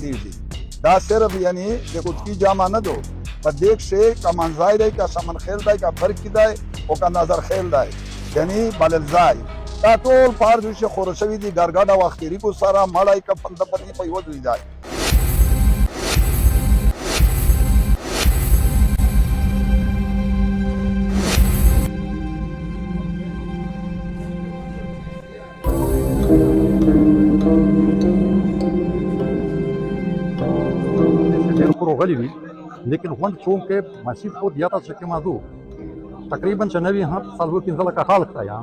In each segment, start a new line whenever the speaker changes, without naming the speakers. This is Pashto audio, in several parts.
بندیږي دا صرف یعنی د قطبی جامه نه دو په دیک شی کا منځای دی کا سمن خیل دی کا برکی دی او کا نظر خیل دی یعنی بللزای دا ټول پار چې خورشوي دي ګرګاډه واختری کو سره مړای کا پند پنی په یو دی ځای
غلی وي لیکن غونډ چونکې مسیح خو زیاته څه موضوع تقریبا چې نوي هم څلور پنځه لکه خلک ته یا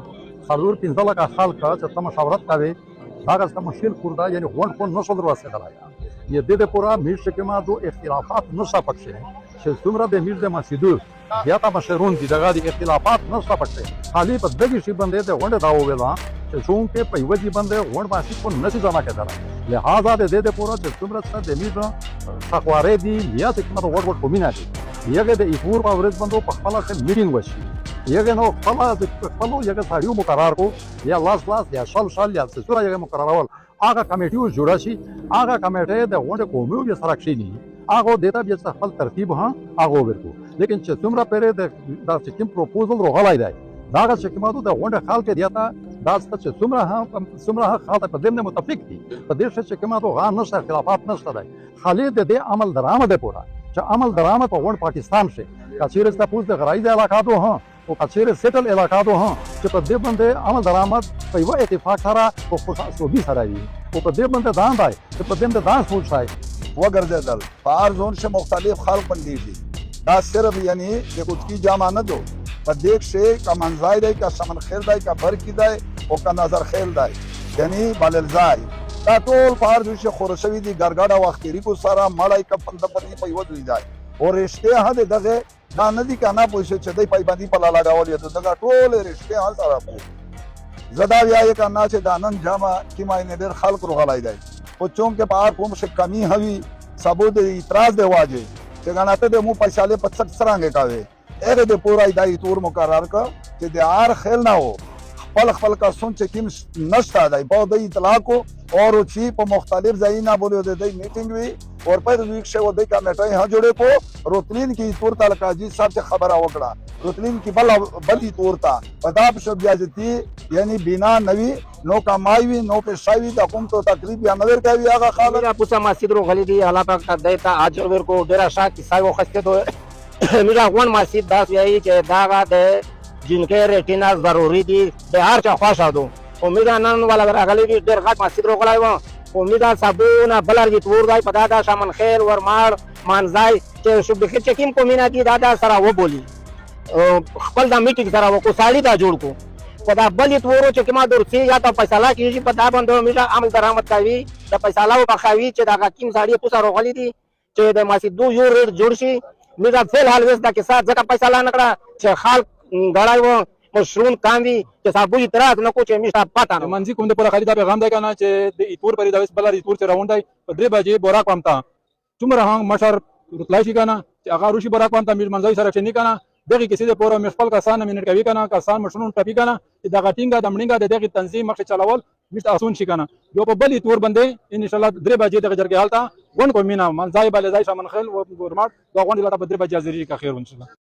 څلور پنځه لکه خلک چې ته مشاورت کوې هغه ته مشکل خورده یعنی غونډ خو نشو در رسېدلی یا د دې پوره میش چې موضوع اختلافات نشته پکښې چې څومره د میش د مسیدو زیاته مشرون دي دغه د اختلافات نشته پکښې خالي په دغه شي باندې د غونډې دا وویله چې چونکې په یوه ځای باندې غونډ مسیح خو نشي جمع کېدلی لہذا د دې دپاره چې څومره څه د میز تقوارې دي یا چې کومه غوټ غوټ قومونه دي هغې د ایفور په ورځ باندې په خپله ښه میټینګ وشي هغې نو خپلو هغه سړیو مقرر کړو یا لاس یا شل یا څه څومره هغه مقررول هغه کمیټي اوس جوړه شي هغه کمیټۍ د غونډې قومي بیا سره کښېني هغه دې ته بیا خپل ترتیب هم هغه ورکړو لیکن چې څومره پرې دا چې کوم پروپوزل راغلی دی دا هغه چې کومه د غونډې خلک دې ته دا چې څومره خلک په دې متفق دي په دې چې کومه د غان نشته اختلافات نشته دی خالي د دې عمل درآمد پوره چې عمل درآمد په غونډ پاکستان شي کچېرې تاسو د غرایز علاقاتو ها او کچېرې سیټل علاقاتو ها چې په دې باندې عمل درآمد په یو اتفاق سره او خوشحالي سره وي او په دې باندې دان دی چې په دې باندې دان سوچ شي
وګرځیدل په هر زون سے مختلف خلق بندیږي دا صرف یعنی د قطبی جامه نه دو په دیک شی کا منځای دی کا سمن خیل دی کا برکی دی او کا نظر خیل دی یعنی بللزای دا ټول په هر چې خورشوي دي ګرګاډه واختری کو سره مړای کا پند پنی په یو دی ځای او رښتیا هدا دغه دا نه دي کنه پوښتنه چې دی پایبندي په لاله راولې دغه ټول رښتیا هل سره په زدا بیا یک نه چې دانن جامه کی معنی ډېر خلق روغلای دی او چونکه په هر قوم سے کمی هوي ثبوت اعتراض دی واجه چې غناته د مو پیساله 50 سرانګه کاوه هغه د پورا اداري تور مقرر کړ چې د هر خیل نه وو خپل کا سون چې کوم نشته دی په د اطلاع کو اور چې په مختلف ځایونه باندې د میټینګ وی اور په دې کې شو د کمیټه ها جوړې کو روتلین کی تور تعلق جی صاحب سے خبر وکړه روتلین کی بلی تور تا پداب شب اجازتی یعنی بنا نوی نو کمایوی نو پیشاوی د کوم ته تقریبا یا نظر کوي هغه خالق
پوسا مسجد رو غلی دی الله پاک دیتا اجر ور کو ډیر شاک کیسه وخته ته میرا غون مسجد داس یی چې داغه د جنکه ریټینا ضروری دي د هر چا خوښه دو امیدا نن ولا غلی دی ډیر غټ مسجد رو غلای و امیدا صابونه بلر کی تور دای پدا دا شامن خیر ورمار مانځای چې شو بخیر چکیم کومینا کی دادا سره و بولی خپل دا میټینګ سره و کو ساړی دا جوړ کو پدا بلی تورو چې کما درسي یا ته فیصله کیږي پدا باندې میرا عمل درآمد کوي د فیصله وبخاوي چې دا کیم ساړی پوسا رو غلی دی چې د مسجد یو ریټ جوړ شي میرا فعل حال وس دا کې سات ځکه فیصله نکړه چې خلک غړای و مشرون کاندي چې صاحب اعتراض نه کو چې میشا پتا نه
منځي کوم د پر خالي دا پیغام دی کنه چې د ایتور پرې د وس بل ایتور چې راوندای په 3 بجې بورا کومتا څومره هغه مشر رتلای شي کنه چې هغه روشي بورا کومتا میر منځي سره چني کنه دغه کیسې د پوره مشفل کسان منټ کوي کنه کسان مشرون ټپی کنه چې دا غټینګه د مړینګه د دغه تنظیم مخ چلاول مشت اسون شي کنه یو په بل ایتور باندې ان شاء الله 3 بجې د جرګه حالت ون کو مینا منځي بل ځای شمن خل و ورمات دا غونډه په 3 بجې حاضرې کا خیر ان شاء الله